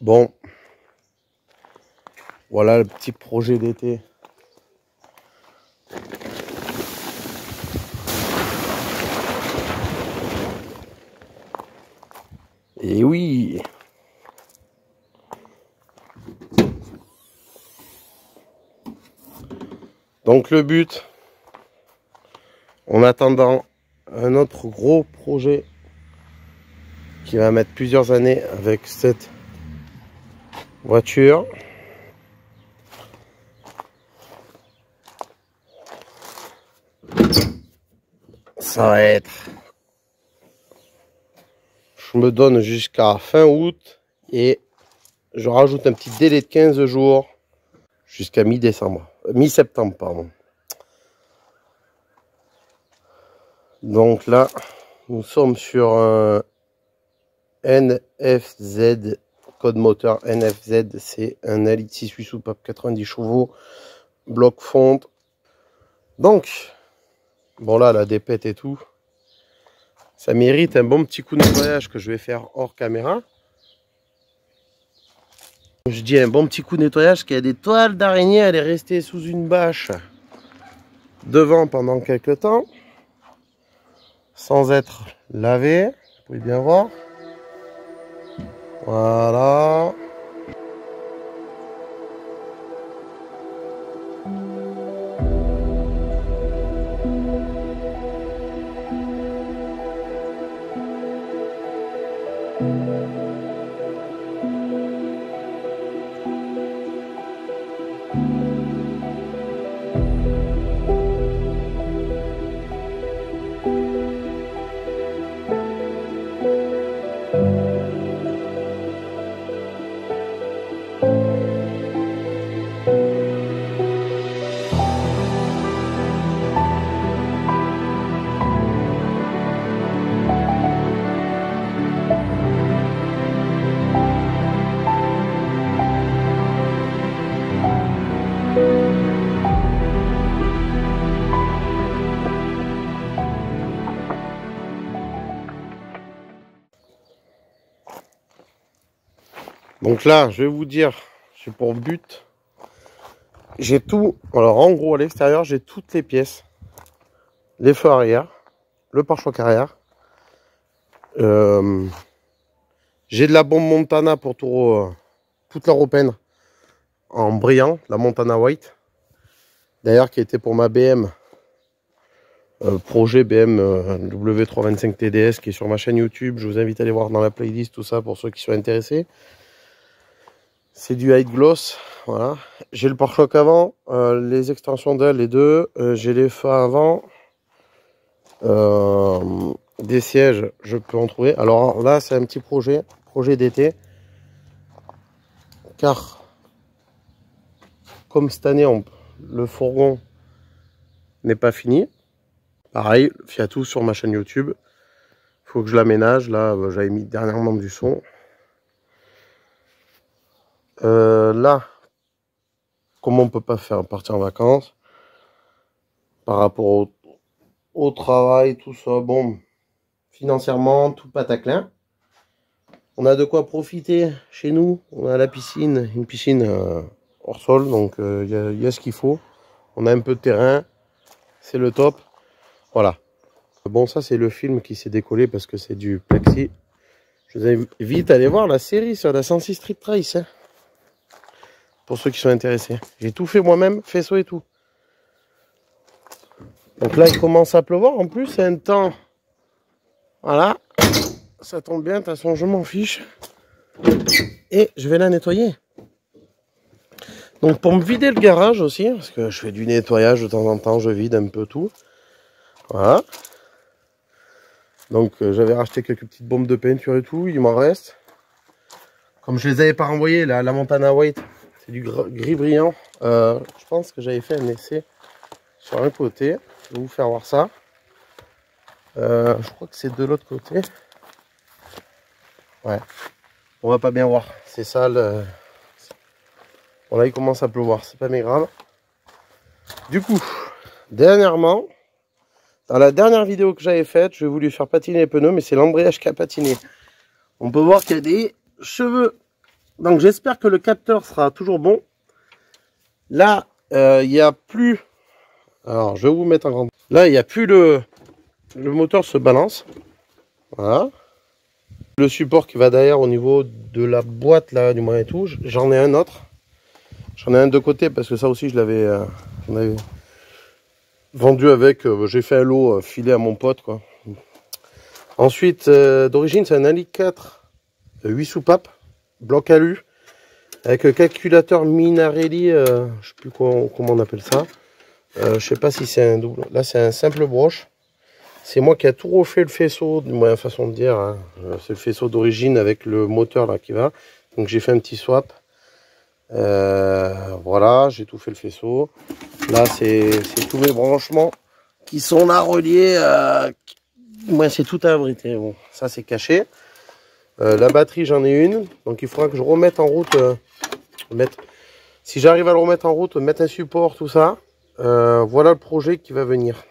Bon, voilà le petit projet d'été. Et oui. Donc le but, en attendant un autre gros projet qui va mettre plusieurs années avec cette voiture. Ça va être... Je me donne jusqu'à fin août et je rajoute un petit délai de 15 jours jusqu'à mi-décembre. Mi-septembre, pardon. Donc là, nous sommes sur un NFZ, code moteur NFZ, c'est un Elite 6 soupape 90 chevaux, bloc fonte. Donc, bon là, la dépête et tout, ça mérite un bon petit coup de nettoyage que je vais faire hors caméra. Je dis un bon petit coup de nettoyage parce qu'il y a des toiles d'araignée, elle est restée sous une bâche devant pendant quelques temps, sans être lavée, vous pouvez bien voir. Voilà. Donc là, je vais vous dire, j'ai pour but, j'ai tout, alors en gros à l'extérieur, j'ai toutes les pièces, les feux arrière, le pare-choc arrière, j'ai de la bombe Montana pour toute l'européenne en brillant, la Montana White, d'ailleurs qui était pour ma BM, projet BM W325 TDS qui est sur ma chaîne YouTube, je vous invite à aller voir dans la playlist tout ça pour ceux qui sont intéressés. C'est du Hide Gloss, voilà. J'ai le pare-choc avant, les extensions d'ailes, les deux. J'ai les phares avant. Des sièges, je peux en trouver. Alors là, c'est un petit projet d'été. Car, comme cette année, le fourgon n'est pas fini. Pareil, Fiatou sur ma chaîne YouTube. Il faut que je l'aménage. Là, j'avais mis dernièrement du son. Là, comment on peut pas faire partir en vacances par rapport au travail, tout ça, bon, financièrement, tout pataclin. On a de quoi profiter chez nous, on a la piscine, une piscine hors sol, donc il y a ce qu'il faut. On a un peu de terrain, c'est le top, voilà. Bon, ça c'est le film qui s'est décollé parce que c'est du plexi. Je vous invite à aller voir la série sur la 106 Street Race, hein. Pour ceux qui sont intéressés. J'ai tout fait moi-même, faisceau et tout. Donc là, il commence à pleuvoir. En plus, c'est un temps... Voilà. Ça tombe bien, de toute façon, je m'en fiche. Et je vais la nettoyer. Donc, pour me vider le garage aussi, parce que je fais du nettoyage de temps en temps, je vide un peu tout. Voilà. Donc, j'avais racheté quelques petites bombes de peinture et tout. Il m'en reste. Comme je les avais pas renvoyées, la Montana White... C'est du gris brillant. Je pense que j'avais fait un essai sur un côté. Je vais vous faire voir ça. Je crois que c'est de l'autre côté. Ouais. On va pas bien voir. C'est ça le... Bon là il commence à pleuvoir. C'est pas bien grave. Du coup, dernièrement, dans la dernière vidéo que j'avais faite, j'ai voulu faire patiner les pneus, mais c'est l'embrayage qui a patiné. On peut voir qu'il y a des cheveux Donc j'espère que le capteur sera toujours bon. Là, il n'y a plus... Alors, je vais vous mettre en grand. Là, il n'y a plus le moteur se balance. Voilà. Le support qui va derrière au niveau de la boîte, là, du moyen et tout. J'en ai un autre. J'en ai un de côté parce que ça aussi, j'en avais vendu avec. J'ai fait un lot filé à mon pote, quoi. Ensuite, d'origine, c'est un Ali 4 8 soupapes, bloc alu, avec calculateur Minarelli, je sais plus comment on appelle ça. Je sais pas si c'est un double. Là, c'est un simple broche. C'est moi qui a tout refait le faisceau, de ma façon de dire. Hein. C'est le faisceau d'origine avec le moteur là qui va. Donc j'ai fait un petit swap. Voilà, j'ai tout fait le faisceau. Là, c'est tous mes branchements qui sont là reliés. Moi, c'est tout abrité. Bon, ça c'est caché. La batterie, j'en ai une. Donc il faudra que je remette en route. Si j'arrive à le remettre en route, mettre un support, tout ça. Voilà le projet qui va venir.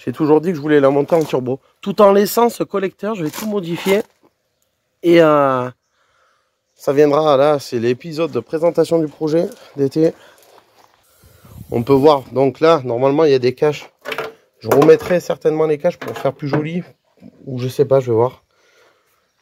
J'ai toujours dit que je voulais la monter en turbo. Tout en laissant ce collecteur, je vais tout modifier. Et ça viendra là, c'est l'épisode de présentation du projet d'été. On peut voir, donc là, normalement, il y a des caches. Je remettrai certainement les caches pour faire plus joli. Ou je sais pas, je vais voir.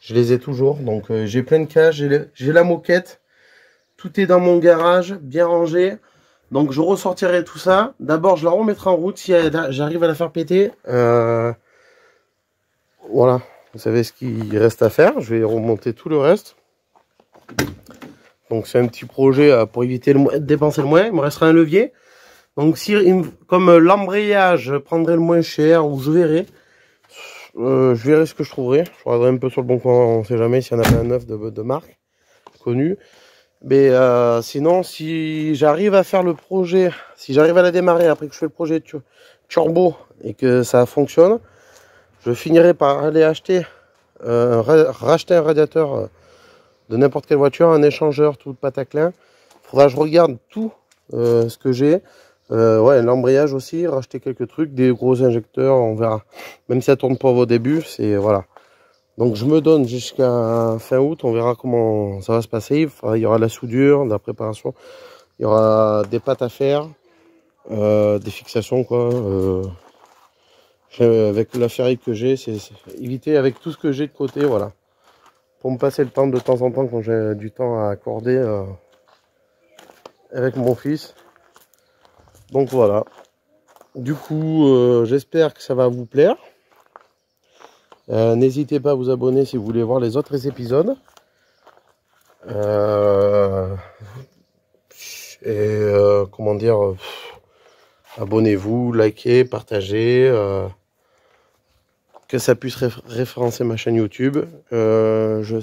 Je les ai toujours. Donc j'ai plein de caches, j'ai la moquette. Tout est dans mon garage, bien rangé. Donc je ressortirai tout ça. D'abord je la remettrai en route si j'arrive à la faire péter. Voilà, vous savez ce qu'il reste à faire. Je vais remonter tout le reste. Donc c'est un petit projet pour éviter de dépenser le moins. Il me restera un levier. Donc si comme l'embrayage, je prendrai le moins cher ou je verrai. Je verrai ce que je trouverai. Je regarderai un peu sur le bon coin, on ne sait jamais s'il y en a un neuf de marque connue. Mais sinon, si j'arrive à faire le projet, si j'arrive à la démarrer après que je fais le projet turbo et que ça fonctionne, je finirai par aller acheter, racheter un radiateur de n'importe quelle voiture, un échangeur, tout le pataclin. Il faudra que je regarde tout ce que j'ai. Ouais, l'embrayage aussi, racheter quelques trucs, des gros injecteurs, on verra. Même si ça tourne pas au début, c'est voilà. Donc je me donne jusqu'à fin août, on verra comment ça va se passer. Il y aura de la soudure, de la préparation, il y aura des pâtes à faire, des fixations quoi. Avec la ferrite que j'ai, c'est éviter avec tout ce que j'ai de côté, voilà. Pour me passer le temps de temps en temps quand j'ai du temps à accorder avec mon fils. Donc voilà. Du coup, j'espère que ça va vous plaire. N'hésitez pas à vous abonner si vous voulez voir les autres épisodes. Comment dire, abonnez-vous, likez, partagez, que ça puisse référencer ma chaîne YouTube. Je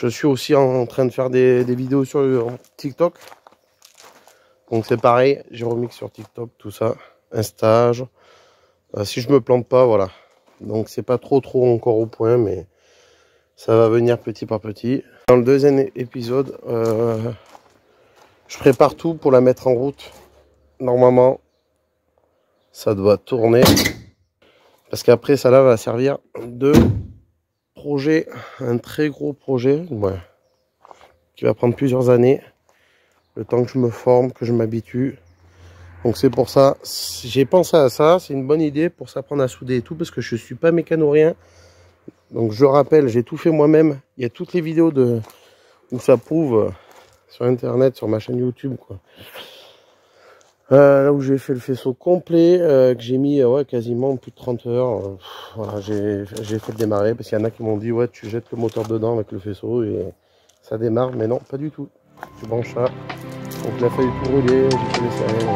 suis aussi en train de faire des vidéos sur TikTok. Donc c'est pareil, j'ai remix sur TikTok, tout ça, un stage. Si je me plante pas, voilà. Donc c'est pas trop encore au point, mais ça va venir petit par petit. Dans le deuxième épisode, je prépare tout pour la mettre en route. Normalement, ça doit tourner. Parce qu'après, ça là va servir de projet, un très gros projet, ouais, qui va prendre plusieurs années. Le temps que je me forme, que je m'habitue. Donc c'est pour ça, j'ai pensé à ça, c'est une bonne idée pour s'apprendre à souder et tout, parce que je suis pas mécano rien. Donc je rappelle, j'ai tout fait moi-même. Il y a toutes les vidéos où ça prouve sur internet, sur ma chaîne YouTube, quoi. Là où j'ai fait le faisceau complet, que j'ai mis ouais, quasiment plus de 30 heures. Voilà, j'ai fait le démarrer, parce qu'il y en a qui m'ont dit ouais tu jettes le moteur dedans avec le faisceau et ça démarre, mais non, pas du tout. Tu branches ça. Donc il a fallu tout rouler, j'ai fait les serrer.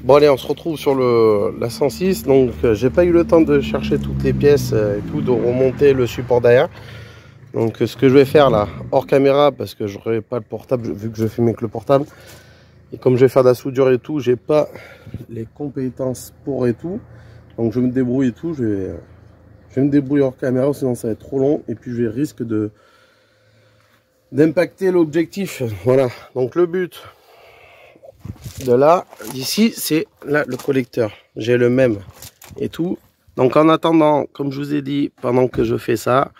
Bon allez, on se retrouve sur la 106. Donc j'ai pas eu le temps de chercher toutes les pièces et tout, de remonter le support derrière. Donc ce que je vais faire là, hors caméra, parce que j'aurai pas le portable, vu que je filme avec le portable. Et comme je vais faire de la soudure et tout, j'ai pas les compétences pour et tout. Donc je me débrouille et tout. Je vais me débrouiller hors caméra, sinon ça va être trop long. Et puis je risque d'impacter l'objectif. Voilà. Donc le but de là, d'ici, c'est là le collecteur. J'ai le même et tout. Donc en attendant, comme je vous ai dit, pendant que je fais ça,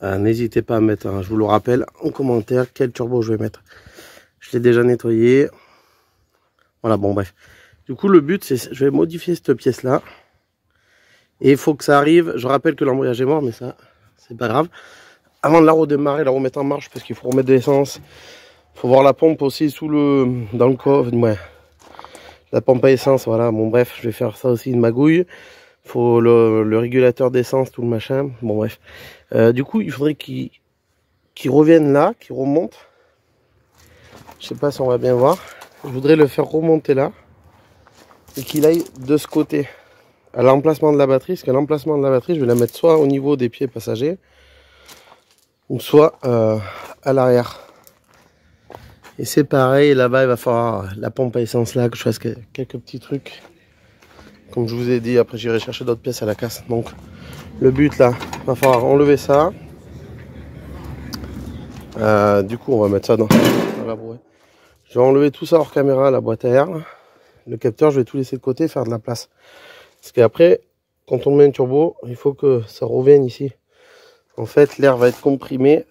n'hésitez pas à mettre, je vous le rappelle, en commentaire quel turbo je vais mettre. Je l'ai déjà nettoyé. Voilà, bon bref. Du coup, le but, c'est, je vais modifier cette pièce-là. Et il faut que ça arrive. Je rappelle que l'embrayage est mort, mais ça, c'est pas grave. Avant de la redémarrer, la remettre en marche, parce qu'il faut remettre de l'essence. Il faut voir la pompe aussi dans le coffre. Ouais. La pompe à essence, voilà. Bon bref, je vais faire ça aussi, une magouille. Il faut le régulateur d'essence, tout le machin. Bon bref. Du coup, il faudrait qu'il revienne là, qu'il remonte. Je sais pas si on va bien voir. Je voudrais le faire remonter là. Et qu'il aille de ce côté. À l'emplacement de la batterie. Parce que l'emplacement de la batterie, je vais la mettre soit au niveau des pieds passagers. Ou soit à l'arrière. Et c'est pareil, là-bas, il va falloir la pompe à essence là, que je fasse quelques petits trucs. Comme je vous ai dit, après j'irai chercher d'autres pièces à la casse. Donc le but là, il va falloir enlever ça. Du coup, on va mettre ça dans la brouette. Je vais enlever tout ça hors caméra, la boîte à air. Le capteur, je vais tout laisser de côté, faire de la place. Parce qu'après, quand on met un turbo, il faut que ça revienne ici. En fait, l'air va être comprimé.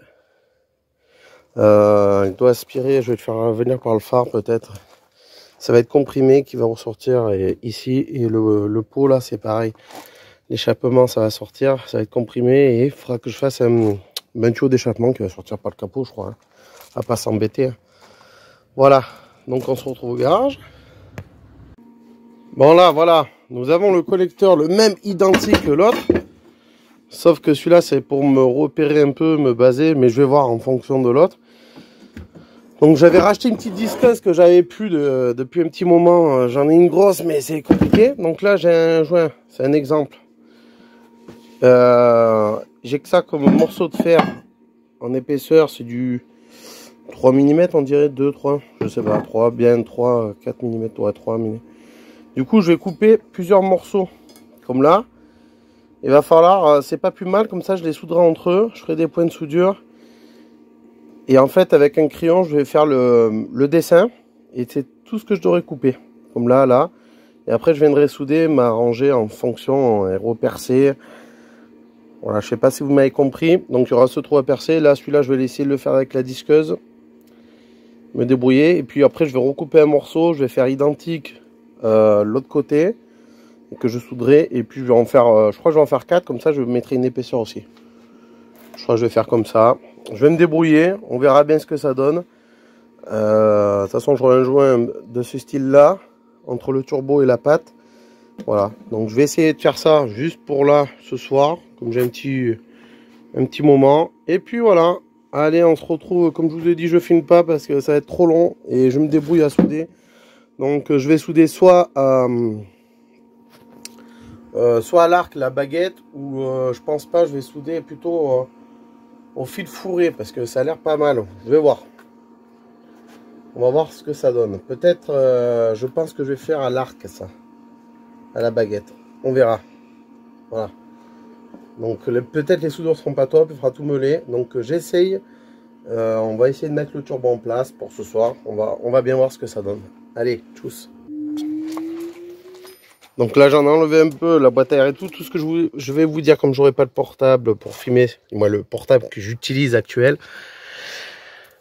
Il doit aspirer, je vais le faire venir par le phare peut-être. Ça va être comprimé qui va ressortir ici. Et le pot là, c'est pareil. L'échappement, ça va sortir, ça va être comprimé. Et il faudra que je fasse un tuyau d'échappement qui va sortir par le capot, je crois. Hein. On va pas s'embêter. Hein. Voilà, donc on se retrouve au garage. Bon là, voilà, nous avons le collecteur, le même identique que l'autre. Sauf que celui-là, c'est pour me repérer un peu, me baser, mais je vais voir en fonction de l'autre. Donc j'avais racheté une petite disqueuse que j'avais plus depuis un petit moment. J'en ai une grosse, mais c'est compliqué. Donc là, j'ai un joint, c'est un exemple. J'ai que ça comme morceau de fer en épaisseur, c'est du 3 mm, on dirait 2, 3, je sais pas, 3, bien 3, 4 mm, ouais, 3 mm. Du coup, je vais couper plusieurs morceaux, comme là. Il va falloir, c'est pas plus mal, comme ça je les souderai entre eux, je ferai des points de soudure. Et en fait, avec un crayon, je vais faire le dessin. Et c'est tout ce que je devrais couper. Comme là, là. Et après, je viendrai souder, m'arranger en fonction, et repercer. Voilà, je sais pas si vous m'avez compris. Donc, il y aura ce trou à percer. Là, celui-là, je vais essayer de le faire avec la disqueuse. Me débrouiller. Et puis après, je vais recouper un morceau. Je vais faire identique l'autre côté. Que je souderai. Et puis, je vais en faire, je crois que je vais en faire 4. Comme ça, je mettrai une épaisseur aussi. Je crois que je vais faire comme ça. Je vais me débrouiller, on verra bien ce que ça donne. De toute façon, j'aurai un joint de ce style-là, entre le turbo et la patte. Voilà, donc je vais essayer de faire ça juste pour là, ce soir, comme j'ai un petit moment. Et puis voilà, allez, on se retrouve, comme je vous ai dit, je filme pas parce que ça va être trop long et je me débrouille à souder. Donc je vais souder soit à l'arc, la baguette, ou je pense pas, je vais souder plutôt... au fil fourré parce que ça a l'air pas mal. Je vais voir. On va voir ce que ça donne. Peut-être, je pense que je vais faire à l'arc ça. À la baguette. On verra. Voilà. Donc peut-être les soudures seront pas top. Il faudra tout meuler. Donc j'essaye. On va essayer de mettre le turbo en place pour ce soir. On va bien voir ce que ça donne. Allez, tchuss. Donc là j'en ai enlevé un peu la boîte à air et tout ce que je vais vous dire, comme j'aurai pas le portable pour filmer, moi le portable que j'utilise actuel.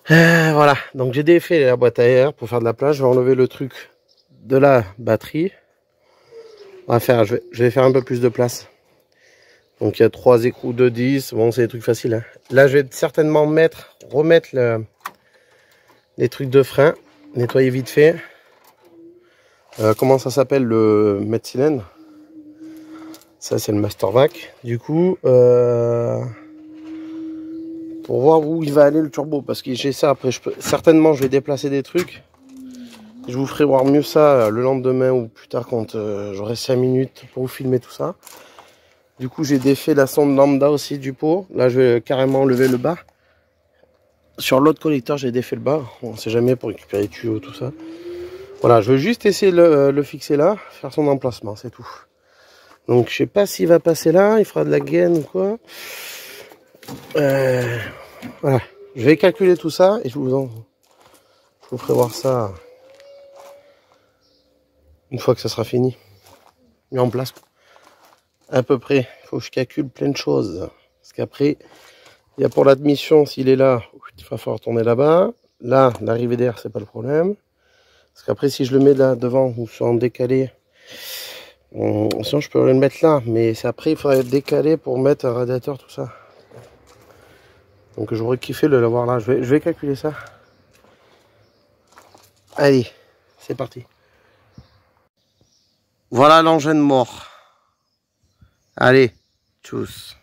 Voilà, donc j'ai défait la boîte à air pour faire de la place. Je vais enlever le truc de la batterie. Je vais faire un peu plus de place. Donc il y a 3 écrous de 10, bon c'est des trucs faciles. Hein. Là je vais certainement remettre les trucs de frein, nettoyer vite fait. Comment ça s'appelle, le mètre-cylindre? Ça c'est le master vac. Du coup, pour voir où il va aller le turbo, parce que j'ai ça. Après, certainement je vais déplacer des trucs. Je vous ferai voir mieux ça le lendemain ou plus tard quand j'aurai 5 minutes pour vous filmer tout ça. Du coup, j'ai défait la sonde lambda aussi du pot. Là, je vais carrément lever le bas. Sur l'autre connecteur, j'ai défait le bas. On sait jamais pour récupérer les tuyaux, tout ça. Voilà, je veux juste essayer de le fixer là, faire son emplacement, c'est tout. Donc, je sais pas s'il va passer là, il fera de la gaine ou quoi. Voilà, je vais calculer tout ça et je vous ferai voir ça une fois que ça sera fini. Mis en place. À peu près, il faut que je calcule plein de choses. Parce qu'après, il y a pour l'admission, s'il est là, il va falloir tourner là-bas. Là, l'arrivée d'air, c'est pas le problème. Parce qu'après, si je le mets là devant ou en décalé, sinon je peux le mettre là. Mais c'est après, il faudrait décaler pour mettre un radiateur, tout ça. Donc j'aurais kiffé de l'avoir là. Je vais calculer ça. Allez, c'est parti. Voilà l'engin mort. Allez, tchuss.